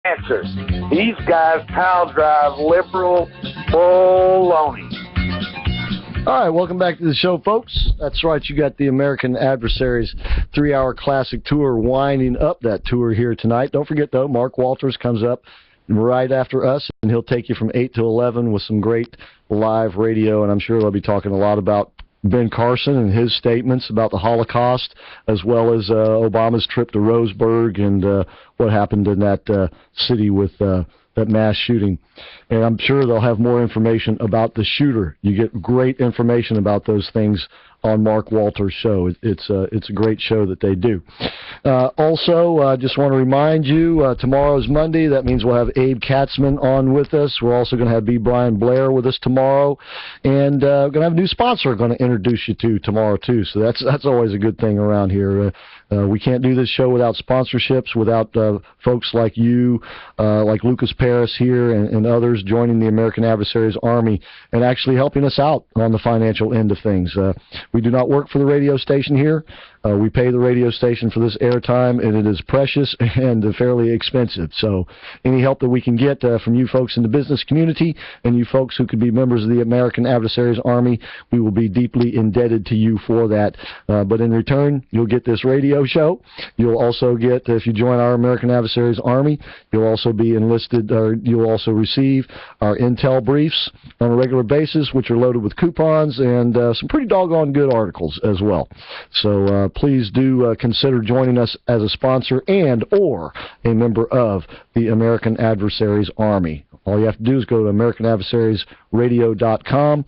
answers. These guys power drive liberal baloney. All right, welcome back to the show, folks. That's right, you got the American Adversaries 3-hour classic tour winding up that tour here tonight. Don't forget, though, Mark Walters comes up right after us, and he'll take you from 8 to 11 with some great live radio, and I'm sure they'll be talking a lot about Ben Carson and his statements about the Holocaust, as well as Obama's trip to Roseburg and what happened in that city with that mass shooting. And I'm sure they'll have more information about the shooter. You get great information about those things on Mark Walters' show. It's a great show that they do. Also, I just want to remind you, tomorrow's Monday. That means we'll have Abe Katzman on with us. We're also going to have B. Brian Blair with us tomorrow. And we're going to have a new sponsor we're going to introduce you to tomorrow, too. So that's always a good thing around here. We can't do this show without sponsorships, without folks like you, like Lucas Paris here and others joining the American Adversaries Army and actually helping us out on the financial end of things. We do not work for the radio station here. We pay the radio station for this airtime, and it is precious and fairly expensive. So any help that we can get from you folks in the business community and you folks who could be members of the American Adversaries Army, we will be deeply indebted to you for that. But in return, you'll get this radio show. You'll also get, if you join our American Adversaries Army, you'll also be enlisted, or you'll also receive our intel briefs on a regular basis, which are loaded with coupons and some pretty doggone good articles as well. So please do consider joining us as a sponsor and or a member of the American Adversaries Army. All you have to do is go to AmericanAdversariesRadio.com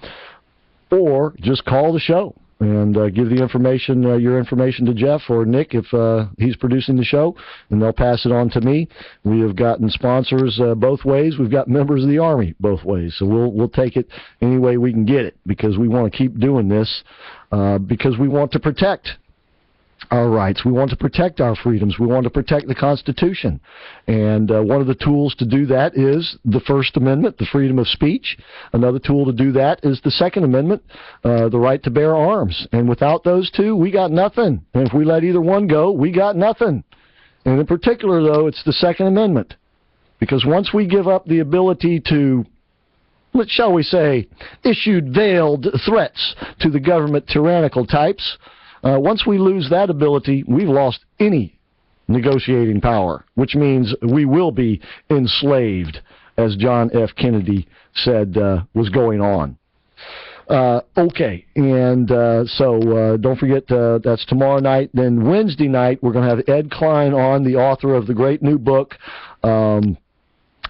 or just call the show and give the information, your information to Jeff or Nick if he's producing the show, and they'll pass it on to me. We have gotten sponsors both ways. We've got members of the Army both ways. So we'll take it any way we can get it because we want to keep doing this because we want to protect our rights. We want to protect our freedoms. We want to protect the Constitution. And one of the tools to do that is the First Amendment, the freedom of speech. Another tool to do that is the Second Amendment, the right to bear arms. And without those two, we got nothing. And if we let either one go, we got nothing. And in particular, though, it's the Second Amendment. Because once we give up the ability to, shall we say, issued veiled threats to the government tyrannical types, once we lose that ability, we've lost any negotiating power, which means we will be enslaved, as John F. Kennedy said was going on. Okay, and so don't forget that's tomorrow night. Then Wednesday night, we're going to have Ed Klein on, the author of the great new book,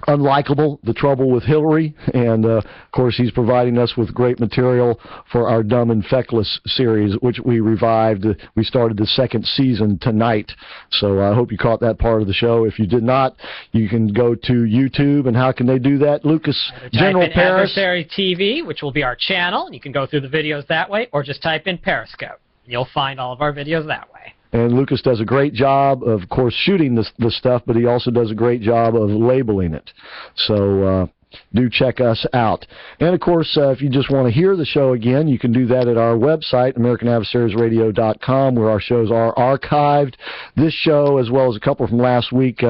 Unlikable, The Trouble with Hillary, and of course he's providing us with great material for our Dumb and Feckless series, which we revived. We started the second season tonight, so I hope you caught that part of the show. If you did not, you can go to YouTube, and how can they do that, Lucas? General Paris Adversary TV, which will be our channel, and you can go through the videos that way, or just type in Periscope. You'll find all of our videos that way. And Lucas does a great job, of course, shooting the stuff, but he also does a great job of labeling it. So do check us out. And, of course, if you just want to hear the show again, you can do that at our website, AmericanAdversaries.radio.com, where our shows are archived. This show, as well as a couple from last week,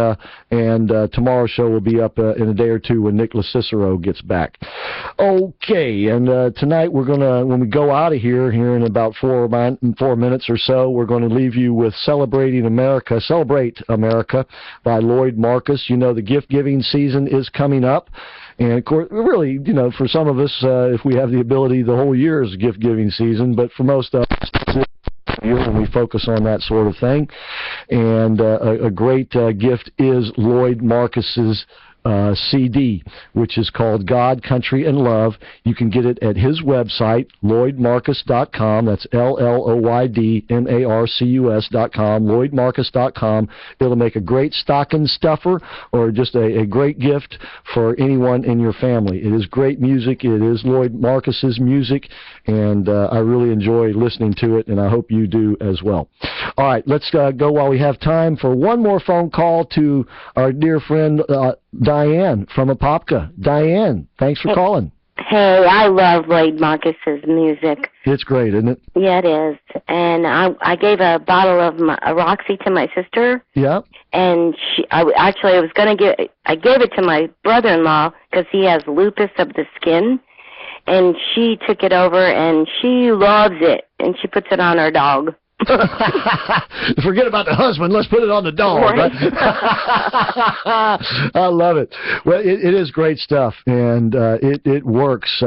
and tomorrow's show will be up in a day or two when Nicholas Cicero gets back. Okay, and tonight we're going to, when we go out of here in about 4 minutes or so, we're going to leave you with Celebrate America by Lloyd Marcus. You know, the gift-giving season is coming up. And, of course, really, you know, for some of us, if we have the ability, the whole year is gift-giving season. But for most of us, when we focus on that sort of thing. And a great gift is Lloyd Marcus's CD, which is called God, Country, and Love. You can get it at his website, LloydMarcus.com. That's LLOYDMARCUS.com, LloydMarcus.com. It'll make a great stocking stuffer or just a great gift for anyone in your family. It is great music. It is Lloyd Marcus's music, and I really enjoy listening to it, and I hope you do as well. All right, let's go while we have time for one more phone call to our dear friend Diane from Apopka. Diane, thanks for calling. Hey, I love Lloyd Marcus's music. It's great, isn't it? Yeah, it is. And I gave a bottle of a Roxcy to my sister. Yeah. And I gave it to my brother-in-law because he has lupus of the skin. And she took it over, and she loves it. And she puts it on her dog. Forget about the husband. Let's put it on the dog. Right. I love it. Well, it is great stuff, and it works.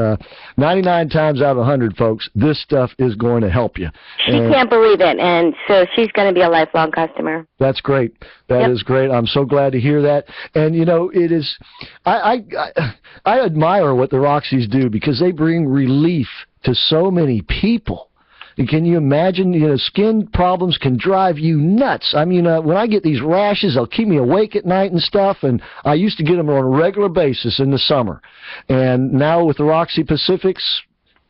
99 times out of 100, folks, this stuff is going to help you. She can't believe it, and so she's going to be a lifelong customer. That's great. That is great. I'm so glad to hear that. And, you know, it is I admire what the Roxcys do because they bring relief to so many people. And can you imagine, you know, skin problems can drive you nuts. I mean, when I get these rashes, they'll keep me awake at night and stuff, and I used to get them on a regular basis in the summer. And now with the Roxcy Pacifics,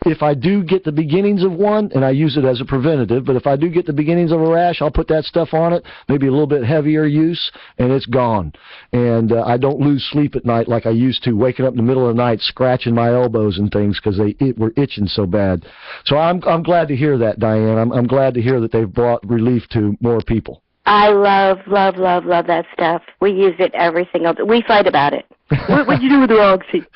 if I do get the beginnings of one, and I use it as a preventative, but if I do get the beginnings of a rash, I'll put that stuff on it, maybe a little bit heavier use, and it's gone. And I don't lose sleep at night like I used to, waking up in the middle of the night, scratching my elbows and things because they were itching so bad. So I'm glad to hear that, Diane. I'm glad to hear that they've brought relief to more people. I love that stuff. We use it every single day. We fight about it. What'd you do with the Roxcy?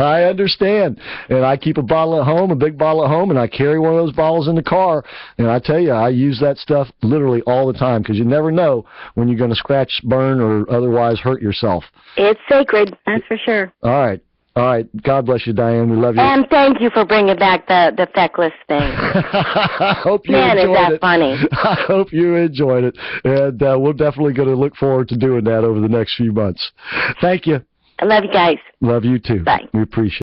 I understand. And I keep a bottle at home, a big bottle at home, and I carry one of those bottles in the car. And I tell you, I use that stuff literally all the time because you never know when you're going to scratch, burn, or otherwise hurt yourself. It's sacred, that's for sure. All right. All right. God bless you, Diane. We love you. And thank you for bringing back the feckless thing. I hope you enjoyed it. Man, is that funny. I hope you enjoyed it. And we're definitely going to look forward to doing that over the next few months. Thank you. I love you guys. Love you too. Bye. We appreciate it.